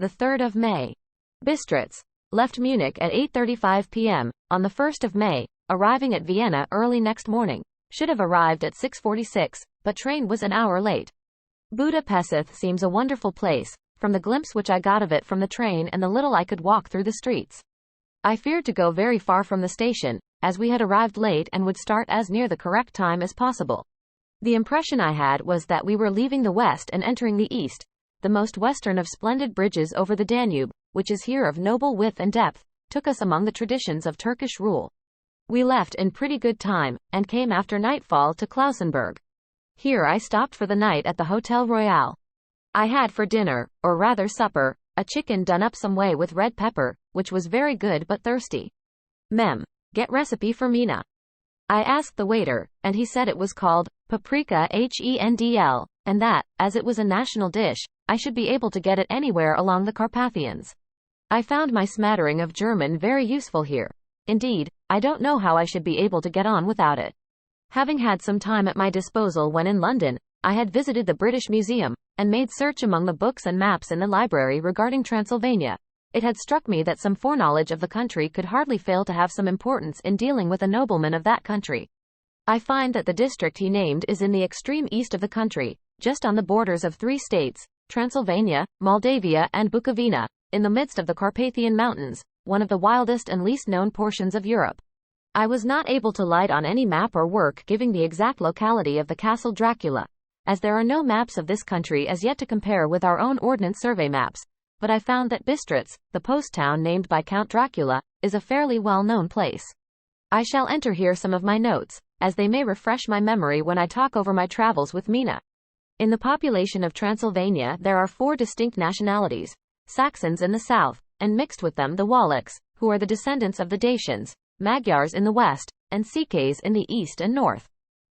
the 3rd of May. Bistritz. Left Munich at 8:35 p.m. on the 1st of May, arriving at Vienna early next morning. Should have arrived at 6:46, but train was an hour late. Budapest seems a wonderful place, from the glimpse which I got of it from the train and the little I could walk through the streets. I feared to go very far from the station, as we had arrived late and would start as near the correct time as possible. The impression I had was that we were leaving the west and entering the east. The most western of splendid bridges over the Danube, which is here of noble width and depth, took us among the traditions of Turkish rule. We left in pretty good time, and came after nightfall to Klausenburg. Here I stopped for the night at the Hotel Royal. I had for dinner, or rather supper, a chicken done up some way with red pepper, which was very good but thirsty. Get recipe for Mina. I asked the waiter, and he said it was called paprika hendl, and that, as it was a national dish, I should be able to get it anywhere along the Carpathians. I found my smattering of German very useful here. Indeed, I don't know how I should be able to get on without it. Having had some time at my disposal when in London, I had visited the British Museum, and made search among the books and maps in the library regarding Transylvania. It had struck me that some foreknowledge of the country could hardly fail to have some importance in dealing with a nobleman of that country. I find that the district he named is in the extreme east of the country, just on the borders of 3 states, Transylvania, Moldavia and Bukovina, in the midst of the Carpathian Mountains, one of the wildest and least known portions of Europe. I was not able to light on any map or work giving the exact locality of the castle Dracula, as there are no maps of this country as yet to compare with our own Ordnance Survey maps, but I found that Bistritz, the post town named by Count Dracula, is a fairly well-known place. I shall enter here some of my notes, as they may refresh my memory when I talk over my travels with Mina. In the population of Transylvania there are 4 distinct nationalities: Saxons in the south, and mixed with them the Wallachs, who are the descendants of the Dacians, Magyars in the west, and Sikhes in the east and north.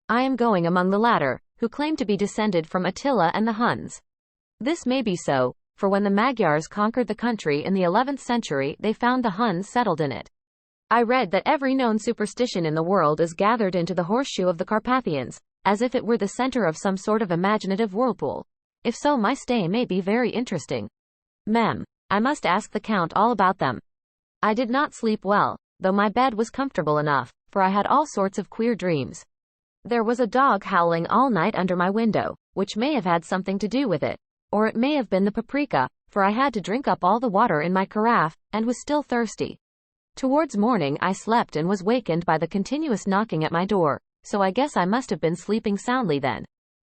I am going among the latter, who claim to be descended from Attila and the Huns. This may be so, for when the Magyars conquered the country in the 11th century they found the Huns settled in it. I read that every known superstition in the world is gathered into the horseshoe of the Carpathians, as if it were the center of some sort of imaginative whirlpool. If so, my stay may be very interesting. I must ask the Count all about them. I did not sleep well, though my bed was comfortable enough, for I had all sorts of queer dreams. There was a dog howling all night under my window, which may have had something to do with it, or it may have been the paprika, for I had to drink up all the water in my carafe, and was still thirsty. Towards morning I slept and was wakened by the continuous knocking at my door, so I guess I must have been sleeping soundly then.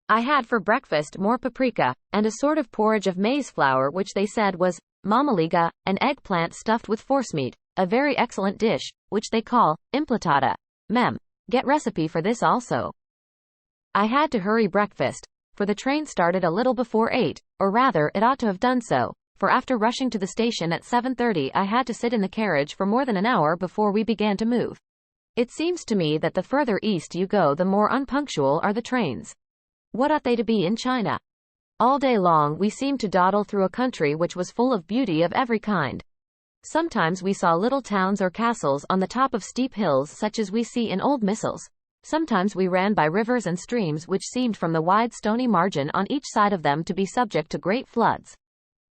I had for breakfast more paprika, and a sort of porridge of maize flour which they said was mamaliga, an eggplant stuffed with forcemeat, a very excellent dish, which they call implatata. Get recipe for this also. I had to hurry breakfast, for the train started a little before 8, or rather it ought to have done so, for after rushing to the station at 7:30 I had to sit in the carriage for more than an hour before we began to move. It seems to me that the further east you go the more unpunctual are the trains. What ought they to be in China? All day long we seemed to dawdle through a country which was full of beauty of every kind. Sometimes we saw little towns or castles on the top of steep hills such as we see in old missals. Sometimes we ran by rivers and streams which seemed from the wide stony margin on each side of them to be subject to great floods.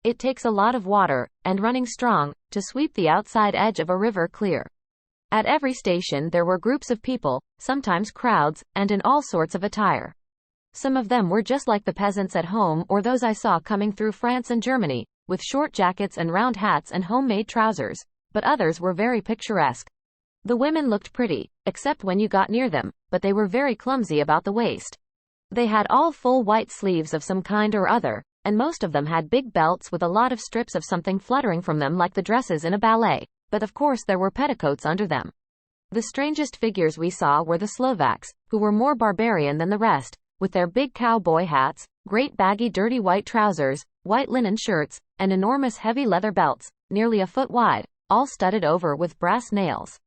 It takes a lot of water, and running strong, to sweep the outside edge of a river clear. At every station there were groups of people, sometimes crowds, and in all sorts of attire. Some of them were just like the peasants at home or those I saw coming through France and Germany, with short jackets and round hats and homemade trousers, but others were very picturesque. The women looked pretty, except when you got near them, but they were very clumsy about the waist. They had all full white sleeves of some kind or other, and most of them had big belts with a lot of strips of something fluttering from them like the dresses in a ballet, but of course there were petticoats under them. The strangest figures we saw were the Slovaks, who were more barbarian than the rest, with their big cowboy hats, great baggy dirty white trousers, white linen shirts, and enormous heavy leather belts, nearly a foot wide, all studded over with brass nails.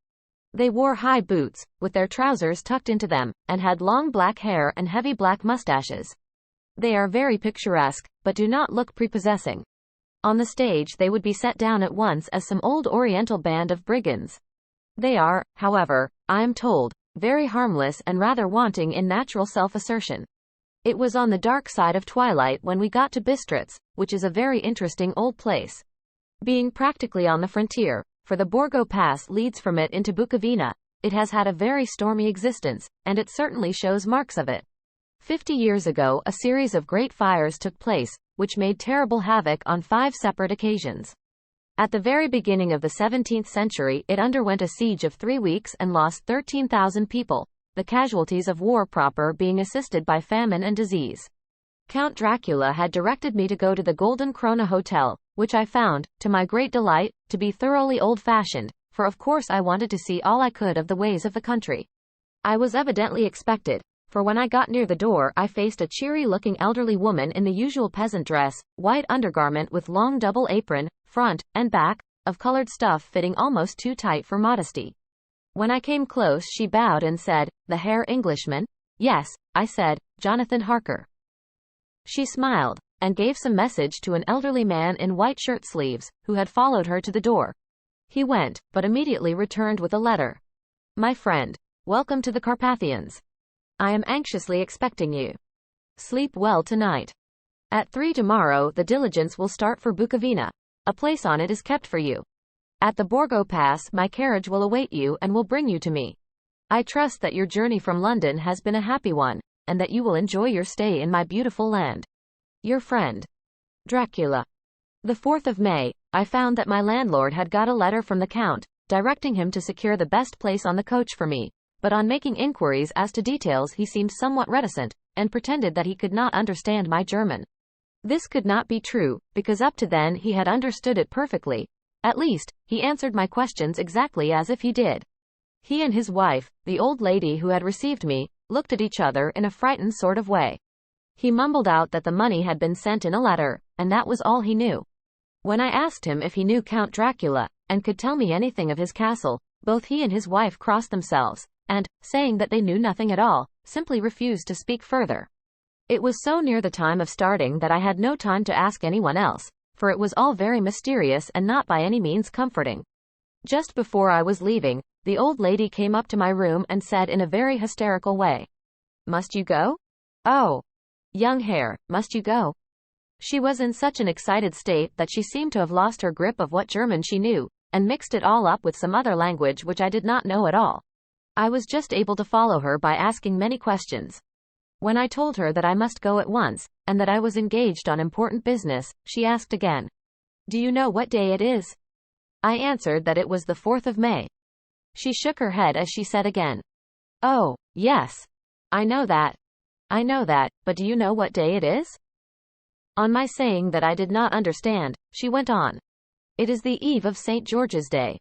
They wore high boots, with their trousers tucked into them, and had long black hair and heavy black mustaches. They are very picturesque, but do not look prepossessing. On the stage they would be set down at once as some old oriental band of brigands. They are, however, I am told, very harmless and rather wanting in natural self-assertion. It was on the dark side of twilight when we got to Bistritz, which is a very interesting old place. Being practically on the frontier, for the Borgo Pass leads from it into Bukovina, it has had a very stormy existence, and it certainly shows marks of it. 50 years ago, a series of great fires took place, which made terrible havoc on 5 separate occasions. At the very beginning of the 17th century, it underwent a siege of 3 weeks and lost 13,000 people, the casualties of war proper being assisted by famine and disease. Count Dracula had directed me to go to the Golden Krone Hotel, which I found, to my great delight, to be thoroughly old-fashioned, for of course I wanted to see all I could of the ways of the country. I was evidently expected, for when I got near the door I faced a cheery-looking elderly woman in the usual peasant dress, white undergarment with long double apron, front and back, of colored stuff fitting almost too tight for modesty. When I came close she bowed and said, "The Herr Englishman?" "Yes," I said, "Jonathan Harker." She smiled, and gave some message to an elderly man in white shirt sleeves, who had followed her to the door. He went, but immediately returned with a letter. "My friend, welcome to the Carpathians. I am anxiously expecting you. Sleep well tonight. At 3 tomorrow the diligence will start for Bukovina. A place on it is kept for you. At the Borgo Pass my carriage will await you and will bring you to me. I trust that your journey from London has been a happy one, and that you will enjoy your stay in my beautiful land. Your friend, Dracula." The 4th of May, I found that my landlord had got a letter from the Count, directing him to secure the best place on the coach for me, but on making inquiries as to details he seemed somewhat reticent, and pretended that he could not understand my German. This could not be true, because up to then he had understood it perfectly. At least, he answered my questions exactly as if he did. He and his wife, the old lady who had received me, looked at each other in a frightened sort of way. He mumbled out that the money had been sent in a letter, and that was all he knew. When I asked him if he knew Count Dracula, and could tell me anything of his castle, both he and his wife crossed themselves, and, saying that they knew nothing at all, simply refused to speak further. It was so near the time of starting that I had no time to ask anyone else, for it was all very mysterious and not by any means comforting. Just before I was leaving, the old lady came up to my room and said in a very hysterical way, "Must you go? Oh, young Herr, must you go?" She was in such an excited state that she seemed to have lost her grip of what German she knew, and mixed it all up with some other language which I did not know at all. I was just able to follow her by asking many questions. When I told her that I must go at once, and that I was engaged on important business, she asked again, "Do you know what day it is?" I answered that it was the 4th of May. She shook her head as she said again, "Oh, yes. I know that. But do you know what day it is?" On my saying that I did not understand, she went on, "It is the eve of St. George's Day.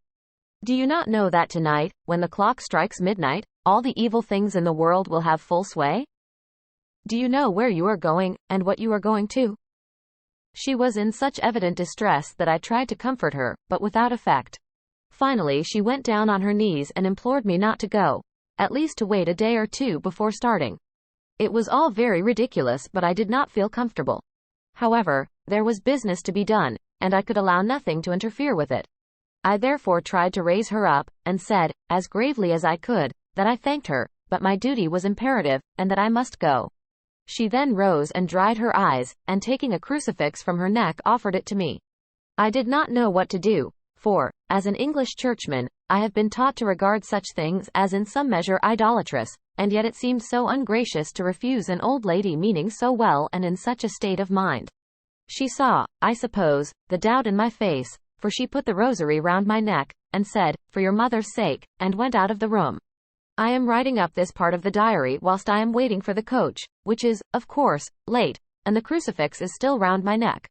Do you not know that tonight, when the clock strikes midnight, all the evil things in the world will have full sway? Do you know where you are going, and what you are going to?" She was in such evident distress that I tried to comfort her, but without effect. Finally she went down on her knees and implored me not to go, at least to wait a day or two before starting. It was all very ridiculous, but I did not feel comfortable. However, there was business to be done, and I could allow nothing to interfere with it. I therefore tried to raise her up, and said, as gravely as I could, that I thanked her, but my duty was imperative, and that I must go. She then rose and dried her eyes, and taking a crucifix from her neck offered it to me. I did not know what to do, for, as an English churchman, I have been taught to regard such things as in some measure idolatrous, and yet it seemed so ungracious to refuse an old lady meaning so well and in such a state of mind. She saw, I suppose, the doubt in my face, for she put the rosary round my neck, and said, "For your mother's sake," and went out of the room. I am writing up this part of the diary whilst I am waiting for the coach, which is, of course, late, and the crucifix is still round my neck.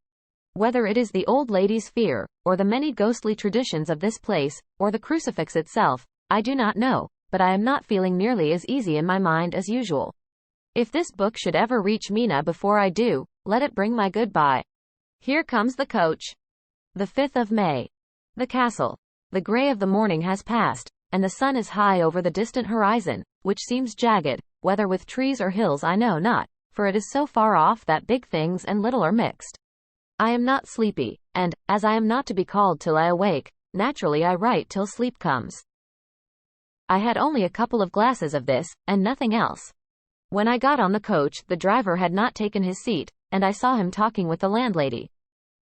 Whether it is the old lady's fear, or the many ghostly traditions of this place, or the crucifix itself, I do not know, but I am not feeling nearly as easy in my mind as usual. If this book should ever reach Mina before I do, let it bring my goodbye. Here comes the coach. The 5th of May. The castle. The grey of the morning has passed, and the sun is high over the distant horizon, which seems jagged, whether with trees or hills I know not, for it is so far off that big things and little are mixed. I am not sleepy, and, as I am not to be called till I awake, naturally I write till sleep comes. I had only a couple of glasses of this, and nothing else. When I got on the coach, the driver had not taken his seat, and I saw him talking with the landlady.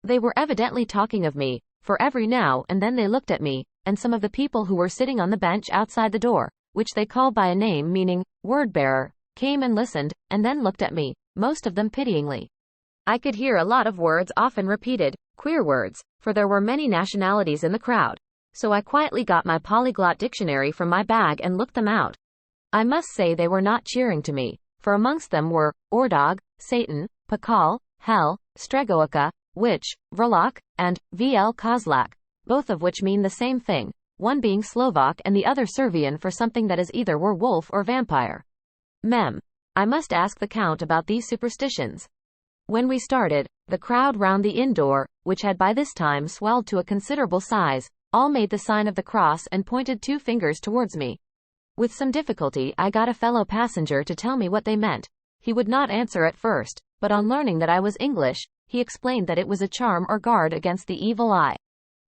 They were evidently talking of me, for every now and then they looked at me, and some of the people who were sitting on the bench outside the door, which they called by a name meaning word-bearer, came and listened, and then looked at me, most of them pityingly. I could hear a lot of words often repeated, queer words, for there were many nationalities in the crowd. So I quietly got my polyglot dictionary from my bag and looked them out. I must say they were not cheering to me, for amongst them were Ordog, Satan, Pakal, Hell, Stregoica, Witch, Vrlak, and Vl Kozlak, both of which mean the same thing, one being Slovak and the other Servian for something that is either werewolf or vampire. Mem. I must ask the Count about these superstitions. When we started, the crowd round the inn door, which had by this time swelled to a considerable size, all made the sign of the cross and pointed 2 fingers towards me. With some difficulty I got a fellow passenger to tell me what they meant. He would not answer at first, but on learning that I was English, he explained that it was a charm or guard against the evil eye.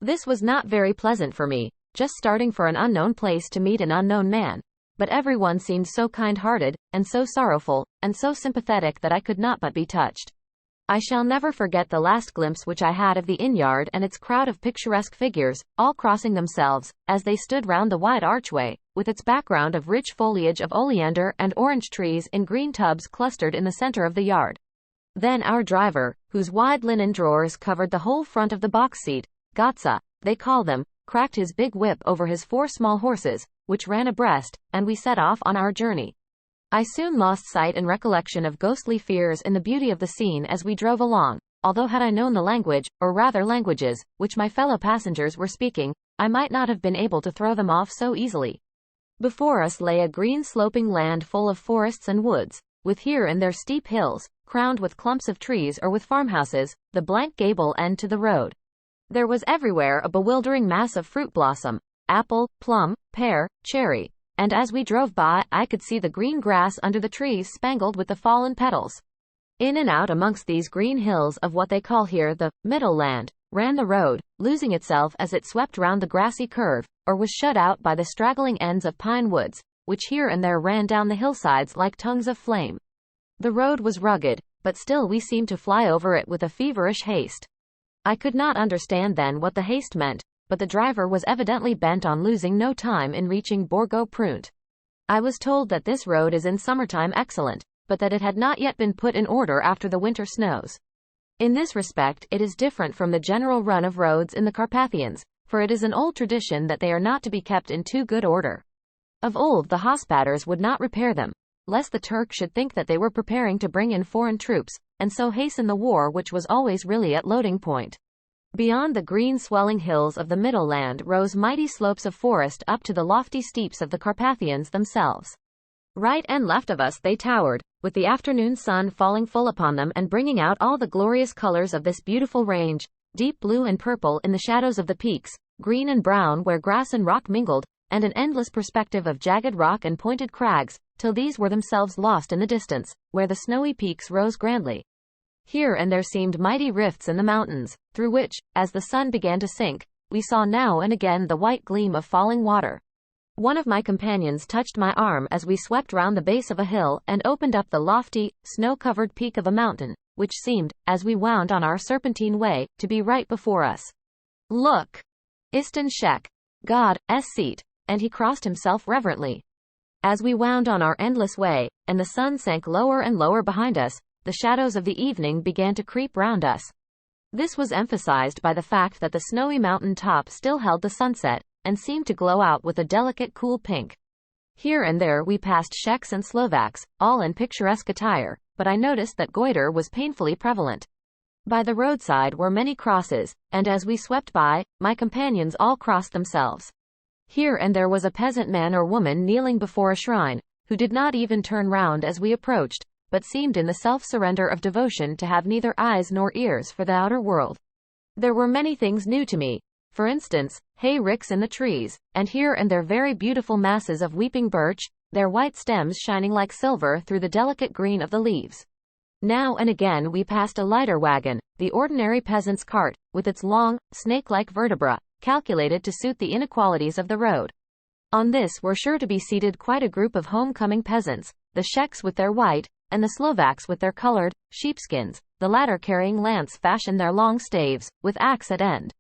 This was not very pleasant for me, just starting for an unknown place to meet an unknown man. But everyone seemed so kind-hearted, and so sorrowful, and so sympathetic that I could not but be touched. I shall never forget the last glimpse which I had of the inn-yard and its crowd of picturesque figures, all crossing themselves, as they stood round the wide archway, with its background of rich foliage of oleander and orange trees in green tubs clustered in the center of the yard. Then our driver, whose wide linen drawers covered the whole front of the box seat, Gotza, they call them, cracked his big whip over his 4 small horses, which ran abreast, and we set off on our journey. I soon lost sight and recollection of ghostly fears in the beauty of the scene as we drove along, although had I known the language, or rather languages, which my fellow passengers were speaking, I might not have been able to throw them off so easily. Before us lay a green sloping land full of forests and woods, with here and there steep hills, crowned with clumps of trees or with farmhouses, the blank gable end to the road. There was everywhere a bewildering mass of fruit blossom, apple, plum, pear, cherry, and as we drove by, I could see the green grass under the trees spangled with the fallen petals. In and out amongst these green hills of what they call here the middle land, ran the road, losing itself as it swept round the grassy curve, or was shut out by the straggling ends of pine woods, which here and there ran down the hillsides like tongues of flame. The road was rugged, but still we seemed to fly over it with a feverish haste. I could not understand then what the haste meant, but the driver was evidently bent on losing no time in reaching Borgo-Prunt. I was told that this road is in summertime excellent, but that it had not yet been put in order after the winter snows. In this respect it is different from the general run of roads in the Carpathians, for it is an old tradition that they are not to be kept in too good order. Of old the Hospaders would not repair them, lest the Turk should think that they were preparing to bring in foreign troops, and so hasten the war which was always really at loading point. Beyond the green swelling hills of the middle land rose mighty slopes of forest up to the lofty steeps of the Carpathians themselves. Right and left of us they towered, with the afternoon sun falling full upon them and bringing out all the glorious colors of this beautiful range, deep blue and purple in the shadows of the peaks, green and brown where grass and rock mingled, and an endless perspective of jagged rock and pointed crags, till these were themselves lost in the distance, where the snowy peaks rose grandly. Here and there seemed mighty rifts in the mountains, through which, as the sun began to sink, we saw now and again the white gleam of falling water. One of my companions touched my arm as we swept round the base of a hill and opened up the lofty, snow-covered peak of a mountain, which seemed, as we wound on our serpentine way, to be right before us. Look! Istan Shek, God's seat, and he crossed himself reverently. As we wound on our endless way, and the sun sank lower and lower behind us, the shadows of the evening began to creep round us. This was emphasized by the fact that the snowy mountain top still held the sunset, and seemed to glow out with a delicate cool pink. Here and there we passed Czechs and Slovaks, all in picturesque attire, but I noticed that goiter was painfully prevalent. By the roadside were many crosses, and as we swept by, my companions all crossed themselves. Here and there was a peasant man or woman kneeling before a shrine, who did not even turn round as we approached, but seemed in the self-surrender of devotion to have neither eyes nor ears for the outer world. There were many things new to me. For instance, hay ricks in the trees, and here and there very beautiful masses of weeping birch, their white stems shining like silver through the delicate green of the leaves. Now and again we passed a lighter wagon, the ordinary peasant's cart, with its long, snake-like vertebra, calculated to suit the inequalities of the road. On this were sure to be seated quite a group of home-coming peasants, the Czechs with their white, and the Slovaks with their colored sheepskins, the latter carrying lance fashioned their long staves, with axe at end.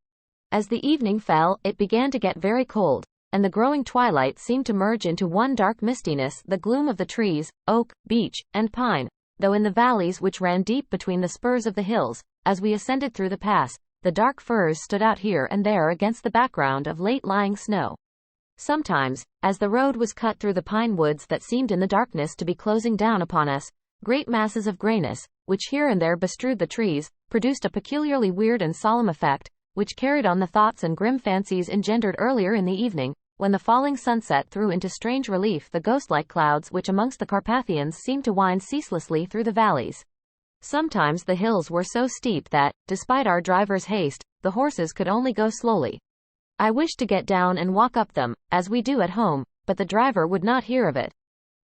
As the evening fell, it began to get very cold, and the growing twilight seemed to merge into one dark mistiness, the gloom of the trees, oak, beech, and pine, though in the valleys which ran deep between the spurs of the hills, as we ascended through the pass, the dark firs stood out here and there against the background of late-lying snow. Sometimes, as the road was cut through the pine woods that seemed in the darkness to be closing down upon us, great masses of grayness, which here and there bestrewed the trees, produced a peculiarly weird and solemn effect, which carried on the thoughts and grim fancies engendered earlier in the evening, when the falling sunset threw into strange relief the ghost-like clouds which amongst the Carpathians seemed to wind ceaselessly through the valleys. Sometimes the hills were so steep that, despite our driver's haste, the horses could only go slowly. I wished to get down and walk up them, as we do at home, but the driver would not hear of it.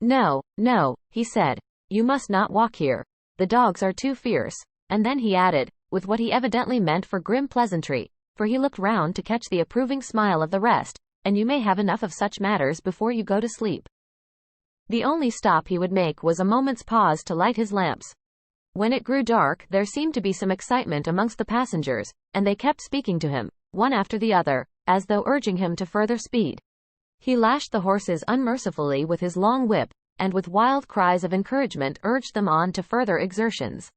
No, no, he said. You must not walk here. The dogs are too fierce. And then he added, with what he evidently meant for grim pleasantry, for he looked round to catch the approving smile of the rest, and you may have enough of such matters before you go to sleep. The only stop he would make was a moment's pause to light his lamps. When it grew dark, there seemed to be some excitement amongst the passengers, and they kept speaking to him, one after the other, as though urging him to further speed. He lashed the horses unmercifully with his long whip, and with wild cries of encouragement urged them on to further exertions.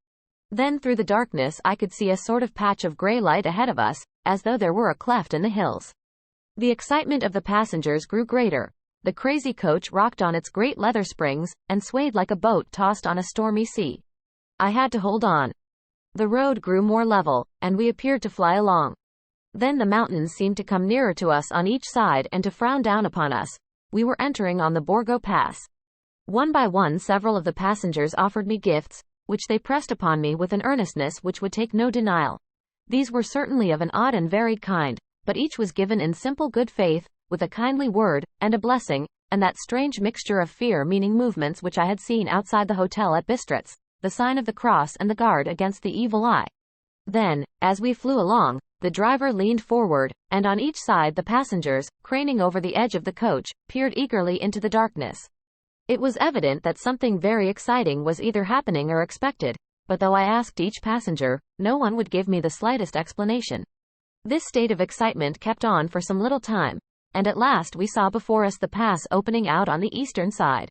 Then through the darkness I could see a sort of patch of grey light ahead of us, as though there were a cleft in the hills. The excitement of the passengers grew greater. The crazy coach rocked on its great leather springs, and swayed like a boat tossed on a stormy sea. I had to hold on. The road grew more level, and we appeared to fly along. Then the mountains seemed to come nearer to us on each side and to frown down upon us. We were entering on the Borgo Pass. One by one several of the passengers offered me gifts, which they pressed upon me with an earnestness which would take no denial. These were certainly of an odd and varied kind, but each was given in simple good faith, with a kindly word, and a blessing, and that strange mixture of fear-meaning movements which I had seen outside the hotel at Bistritz, the sign of the cross and the guard against the evil eye. Then, as we flew along, the driver leaned forward, and on each side the passengers, craning over the edge of the coach, peered eagerly into the darkness. It was evident that something very exciting was either happening or expected, but though I asked each passenger, no one would give me the slightest explanation. This state of excitement kept on for some little time, and at last we saw before us the pass opening out on the eastern side.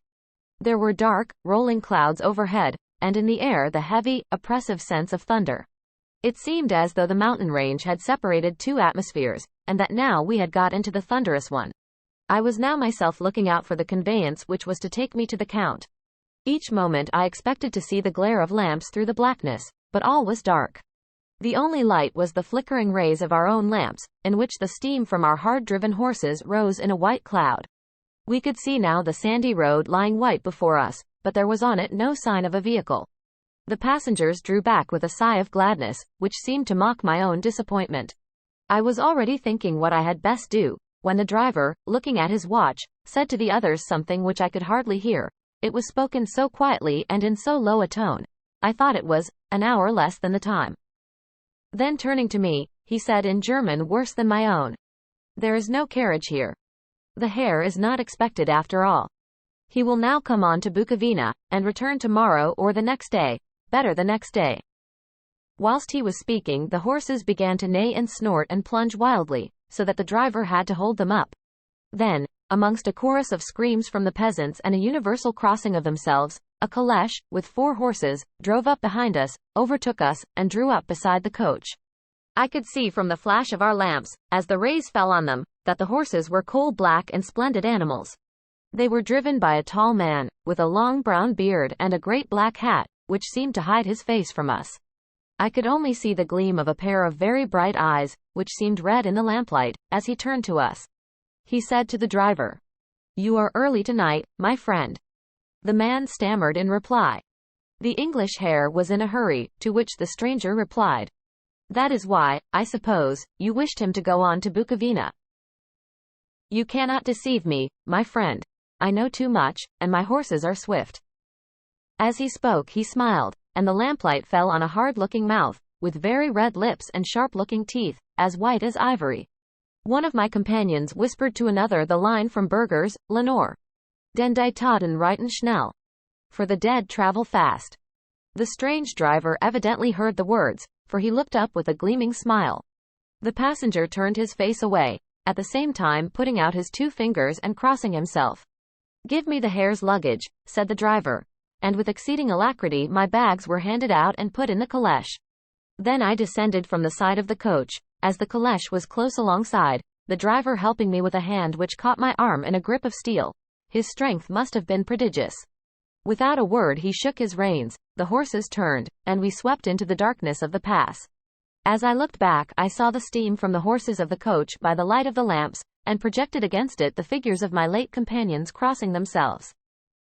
There were dark, rolling clouds overhead, and in the air the heavy, oppressive sense of thunder. It seemed as though the mountain range had separated two atmospheres, and that now we had got into the thunderous one. I was now myself looking out for the conveyance which was to take me to the Count. Each moment I expected to see the glare of lamps through the blackness, but all was dark. The only light was the flickering rays of our own lamps, in which the steam from our hard-driven horses rose in a white cloud. We could see now the sandy road lying white before us, but there was on it no sign of a vehicle. The passengers drew back with a sigh of gladness, which seemed to mock my own disappointment. I was already thinking what I had best do, when the driver, looking at his watch, said to the others something which I could hardly hear. It was spoken so quietly and in so low a tone. I thought it was an hour less than the time. Then turning to me, he said in German worse than my own, "There is no carriage here. The Herr is not expected after all. He will now come on to Bukovina, and return tomorrow or the next day, better the next day." Whilst he was speaking, the horses began to neigh and snort and plunge wildly, so that the driver had to hold them up. Then, amongst a chorus of screams from the peasants and a universal crossing of themselves, a caleche, with 4 horses, drove up behind us, overtook us, and drew up beside the coach. I could see from the flash of our lamps, as the rays fell on them, that the horses were coal-black and splendid animals. They were driven by a tall man, with a long brown beard and a great black hat, which seemed to hide his face from us. I could only see the gleam of a pair of very bright eyes, which seemed red in the lamplight, as he turned to us. He said to the driver, "You are early tonight, my friend." The man stammered in reply. The English Herr was in a hurry, to which the stranger replied, "That is why, I suppose, you wished him to go on to Bukovina. You cannot deceive me, my friend. I know too much, and my horses are swift." As he spoke he smiled, and the lamplight fell on a hard-looking mouth, with very red lips and sharp-looking teeth, as white as ivory. One of my companions whispered to another the line from Burger's "Lenore. Den die Taten reiten schnell." for the dead travel fast. The strange driver evidently heard the words, for he looked up with a gleaming smile. The passenger turned his face away, at the same time putting out his 2 fingers and crossing himself. "Give me the hare's luggage," said the driver. And with exceeding alacrity my bags were handed out and put in the caleche. Then I descended from the side of the coach, as the caleche was close alongside, the driver helping me with a hand which caught my arm in a grip of steel. His strength must have been prodigious. Without a word he shook his reins, the horses turned, and we swept into the darkness of the pass. As I looked back, I saw the steam from the horses of the coach by the light of the lamps, and projected against it the figures of my late companions crossing themselves.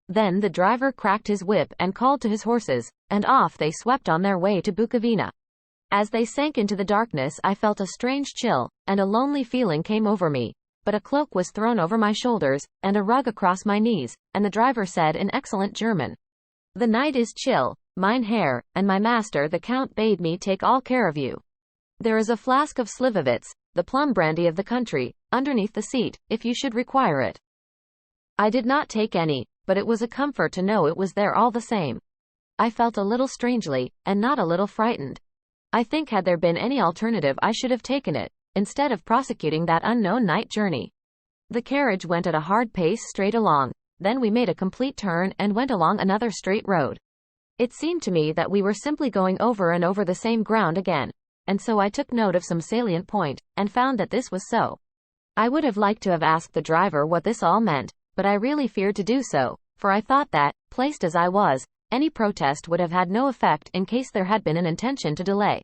Then the driver cracked his whip and called to his horses, and off they swept on their way to Bukovina. As they sank into the darkness I felt a strange chill, and a lonely feeling came over me, but a cloak was thrown over my shoulders, and a rug across my knees, and the driver said in excellent German, "The night is chill, mein Herr, and my master the Count bade me take all care of you. There is a flask of Slivovitz, the plum brandy of the country, underneath the seat, if you should require it." I did not take any, but it was a comfort to know it was there all the same. I felt a little strangely, and not a little frightened. I think had there been any alternative I should have taken it, instead of prosecuting that unknown night journey. The carriage went at a hard pace straight along, then we made a complete turn and went along another straight road. It seemed to me that we were simply going over and over the same ground again, and so I took note of some salient point, and found that this was so. I would have liked to have asked the driver what this all meant, but I really feared to do so, for I thought that, placed as I was, any protest would have had no effect in case there had been an intention to delay.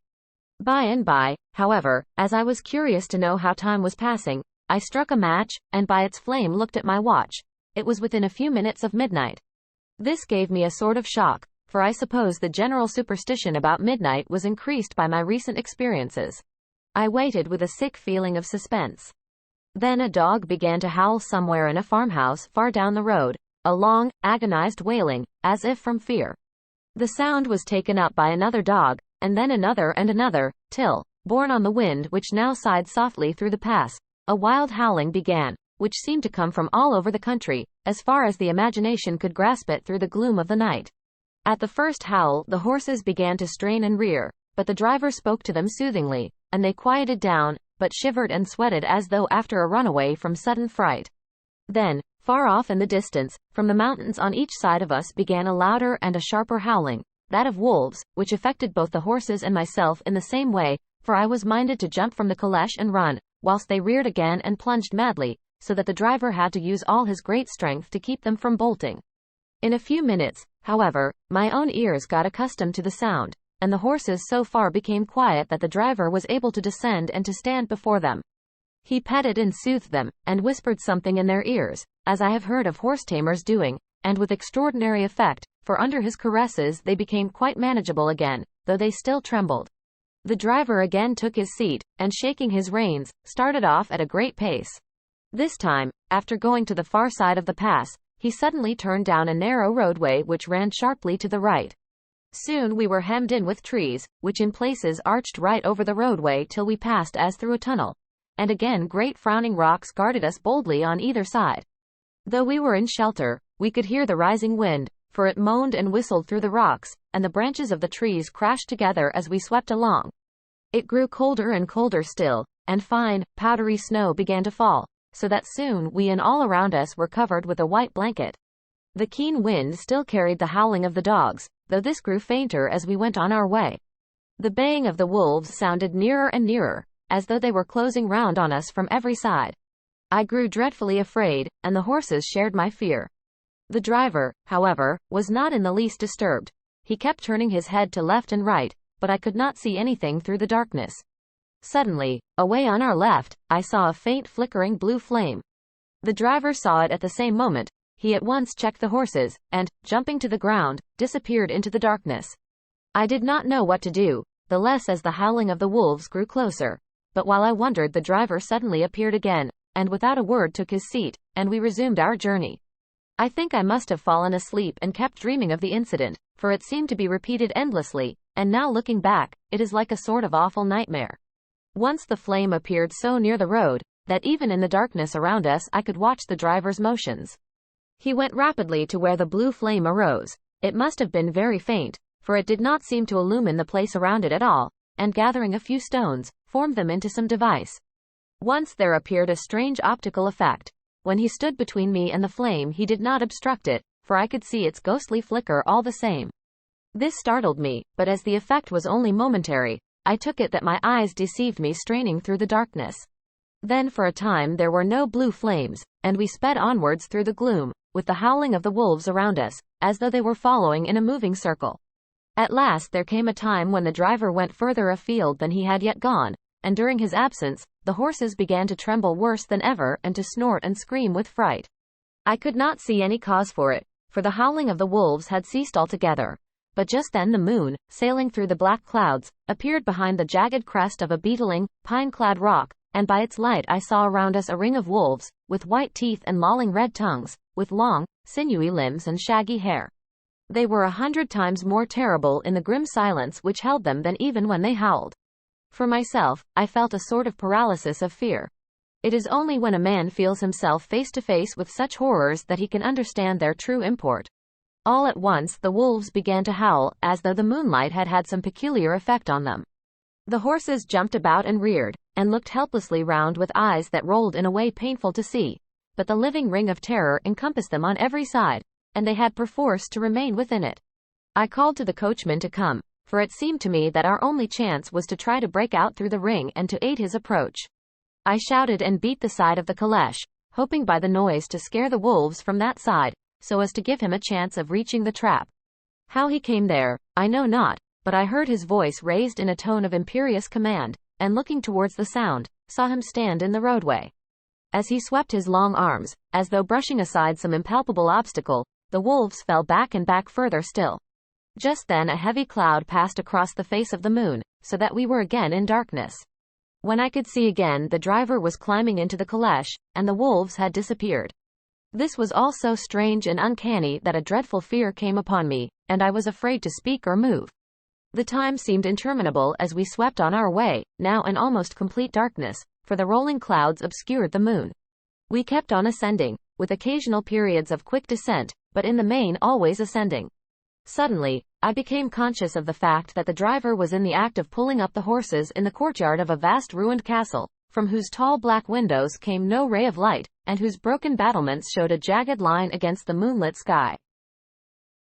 By and by, however, as I was curious to know how time was passing, I struck a match, and by its flame looked at my watch. It was within a few minutes of midnight. This gave me a sort of shock, for I suppose the general superstition about midnight was increased by my recent experiences. I waited with a sick feeling of suspense. Then a dog began to howl somewhere in a farmhouse far down the road, a long, agonized wailing, as if from fear. The sound was taken up by another dog, and then another and another, till, borne on the wind which now sighed softly through the pass, a wild howling began, which seemed to come from all over the country, as far as the imagination could grasp it through the gloom of the night. At the first howl the horses began to strain and rear, but the driver spoke to them soothingly, and they quieted down, but shivered and sweated as though after a runaway from sudden fright. Then, far off in the distance, from the mountains on each side of us began a louder and a sharper howling, that of wolves, which affected both the horses and myself in the same way, for I was minded to jump from the caleche and run, whilst they reared again and plunged madly, so that the driver had to use all his great strength to keep them from bolting. In a few minutes, however, my own ears got accustomed to the sound, and the horses so far became quiet that the driver was able to descend and to stand before them. He petted and soothed them, and whispered something in their ears, as I have heard of horse-tamers doing, and with extraordinary effect, for under his caresses they became quite manageable again, though they still trembled. The driver again took his seat, and shaking his reins, started off at a great pace. This time, after going to the far side of the pass, he suddenly turned down a narrow roadway which ran sharply to the right. Soon we were hemmed in with trees, which in places arched right over the roadway till we passed as through a tunnel, and again great frowning rocks guarded us boldly on either side. Though we were in shelter, we could hear the rising wind, for it moaned and whistled through the rocks, and the branches of the trees crashed together as we swept along. It grew colder and colder still, and fine, powdery snow began to fall, so that soon we and all around us were covered with a white blanket. The keen wind still carried the howling of the dogs, though this grew fainter as we went on our way. The baying of the wolves sounded nearer and nearer, as though they were closing round on us from every side. I grew dreadfully afraid, and the horses shared my fear. The driver, however, was not in the least disturbed. He kept turning his head to left and right, but I could not see anything through the darkness. Suddenly, away on our left, I saw a faint flickering blue flame. The driver saw it at the same moment. He at once checked the horses, and, jumping to the ground, disappeared into the darkness. I did not know what to do, the less as the howling of the wolves grew closer. But while I wondered, the driver suddenly appeared again, and without a word took his seat, and we resumed our journey. I think I must have fallen asleep and kept dreaming of the incident, for it seemed to be repeated endlessly, and now looking back, it is like a sort of awful nightmare. Once the flame appeared so near the road, that even in the darkness around us I could watch the driver's motions. He went rapidly to where the blue flame arose, It must have been very faint, for it did not seem to illumine the place around it at all, and gathering a few stones, formed them into some device. Once there appeared a strange optical effect. When he stood between me and the flame, he did not obstruct it, for I could see its ghostly flicker all the same. This startled me, but as the effect was only momentary, I took it that my eyes deceived me straining through the darkness. Then for a time there were no blue flames, and we sped onwards through the gloom, with the howling of the wolves around us, as though they were following in a moving circle. At last there came a time when the driver went further afield than he had yet gone, and during his absence, the horses began to tremble worse than ever and to snort and scream with fright. I could not see any cause for it, for the howling of the wolves had ceased altogether. But just then the moon, sailing through the black clouds, appeared behind the jagged crest of a beetling, pine-clad rock, and by its light I saw around us a ring of wolves, with white teeth and lolling red tongues, with long, sinewy limbs and shaggy hair. They were 100 times more terrible in the grim silence which held them than even when they howled. For myself, I felt a sort of paralysis of fear. It is only when a man feels himself face to face with such horrors that he can understand their true import. All at once the wolves began to howl, as though the moonlight had had some peculiar effect on them. The horses jumped about and reared, and looked helplessly round with eyes that rolled in a way painful to see, but the living ring of terror encompassed them on every side, and they had perforce to remain within it. I called to the coachman to come, for it seemed to me that our only chance was to try to break out through the ring and to aid his approach. I shouted and beat the side of the caleche, hoping by the noise to scare the wolves from that side, so as to give him a chance of reaching the trap. How he came there, I know not, but I heard his voice raised in a tone of imperious command, and looking towards the sound, saw him stand in the roadway. As he swept his long arms, as though brushing aside some impalpable obstacle, the wolves fell back and back further still. Just then a heavy cloud passed across the face of the moon, so that we were again in darkness. When I could see again, the driver was climbing into the caleche, and the wolves had disappeared. This was all so strange and uncanny that a dreadful fear came upon me, and I was afraid to speak or move. The time seemed interminable as we swept on our way, now in almost complete darkness, for the rolling clouds obscured the moon. We kept on ascending, with occasional periods of quick descent, but in the main always ascending. Suddenly, I became conscious of the fact that the driver was in the act of pulling up the horses in the courtyard of a vast ruined castle, from whose tall black windows came no ray of light, and whose broken battlements showed a jagged line against the moonlit sky.